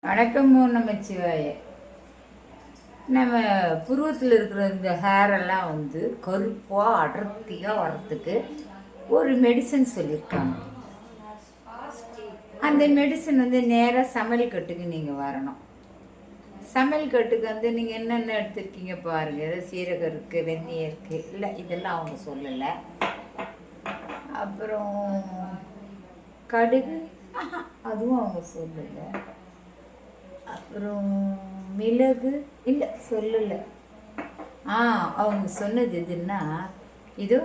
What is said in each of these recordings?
வணக்கம் நமச்சிவாய. நம்ம புருவத்தில் இருக்கிற இந்த ஹேரெல்லாம் கருப்பாக அடர்த்தியாக வர்றதுக்கு ஒரு மெடிசன் சொல்லியிருக்காங்க. அந்த மெடிசன் நேராக சமையல் கட்டுக்கு நீங்கள் வரணும். சமையல் கட்டுக்கு நீங்கள் என்னென்ன எடுத்துருக்கீங்க பாருங்கள். ஏதோ சீரகம் இருக்குது, வெந்தயம் இருக்குது, இல்லை இதெல்லாம் அவங்க சொல்லலை. அப்புறம் கடுகு அதுவும் அவங்க சொல்லலை. அப்புறம் மிளகு இல்லை சொல்லலை. அவங்க சொன்னது எதுன்னா இது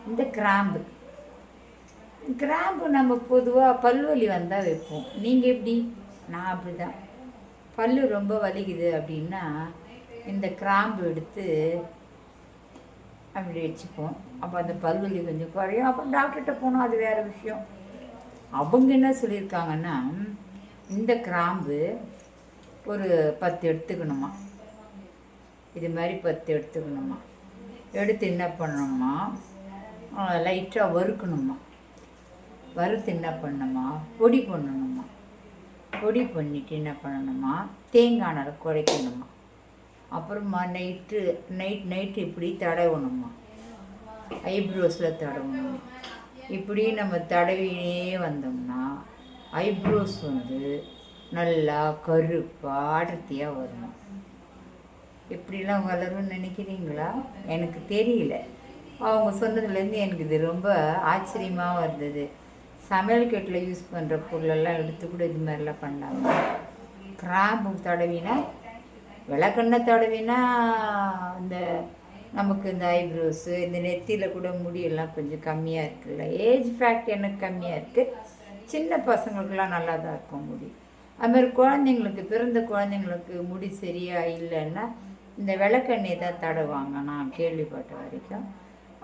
இந்த கிராம்பு. நம்ம பொதுவாக பல்வலி வந்தால் வைப்போம். நீங்கள் எப்படி? நான் அப்படி தான். பல்லு ரொம்ப வலிக்குது அப்படின்னா இந்த கிராம்பு எடுத்து அப்படி வச்சுப்போம். அப்போ அந்த பல்வலி கொஞ்சம் குறையும். அப்புறம் டாக்டர்கிட்ட போனோம், அது வேறு விஷயம். அவங்க என்ன சொல்லியிருக்காங்கன்னா, இந்த கிராம்பு ஒரு 10 எடுத்துக்கணுமா. இது மாதிரி 10 எடுத்துக்கணுமா. எடுத்து என்ன பண்ணணுமா, லைட்டாக வறுக்கணுமா. வறுத்து என்ன பண்ணணுமா, பொடி பண்ணணுமா. பொடி பண்ணிவிட்டு என்ன பண்ணணுமா, தேங்காய் நாள் குழைக்கணுமா. அப்புறமா நைட்டு இப்படி தடவணுமா. ஐப்ரோஸில் தடவணும். இப்படி நம்ம தடவினே வந்தோம்னா ஐப்ரோஸ் நல்லா கருப்பாக அடர்த்தியாக வரணும். எப்படிலாம் வளரும்னு நினைக்கிறீங்களா? எனக்கு தெரியல. அவங்க சொன்னதுலேருந்து எனக்கு இது ரொம்ப ஆச்சரியமாக இருந்தது. சமையல் கட்டில் யூஸ் பண்ணுற பொருளெல்லாம் எடுத்து கூட இது மாதிரிலாம் பண்ணாங்க. கிராம்பு தடவினா, விளக்கெண்ணெய் தடவினா இந்த நமக்கு இந்த ஐப்ரோஸு, இந்த நெத்தியில் கூட முடியெல்லாம் கொஞ்சம் கம்மியாக இருக்குல்ல. ஏஜ் ஃபேக்ட் எனக்கு கம்மியாக இருக்குது. சின்ன பசங்களுக்கெல்லாம் நல்லா தான் இருக்கும் முடி. அதுமாதிரி குழந்தைங்களுக்கு, பிறந்த குழந்தைங்களுக்கு முடி சரியாக இல்லைன்னா இந்த விளக்கெண்ணெய் தான் தடவாங்க நான் கேள்விப்பட்ட வரைக்கும்.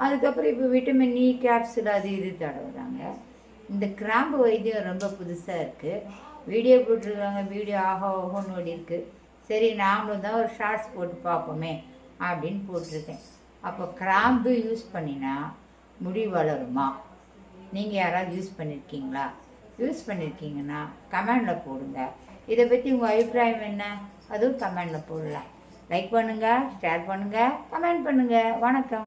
அதுக்கப்புறம் இப்போ விட்டமின் இ கேப்சூல் அது இது தடவுறாங்க. இந்த கிராம்பு வைத்தியம் ரொம்ப புதுசாக இருக்குது. வீடியோ போட்டிருக்காங்க. வீடியோ ஓஹோன்னு ஓடி இருக்குது. சரி, நாமளும் தான் ஒரு ஷார்ட்ஸ் போட்டு பார்ப்போமே அப்படின்னு போட்டிருக்கேன். அப்போ கிராம்பு யூஸ் பண்ணினா முடி வளருமா? நீங்கள் யாராவது யூஸ் பண்ணியிருக்கீங்களா? யூஸ் பண்ணியிருக்கீங்கன்னா கமெண்டில் போடுங்க. இதை பற்றி உங்கள் அபிப்பிராயம் என்ன? அதுவும் கமெண்டில் போடலாம். லைக் பண்ணுங்கள், ஷேர் பண்ணுங்கள், கமெண்ட் பண்ணுங்கள். வணக்கம்.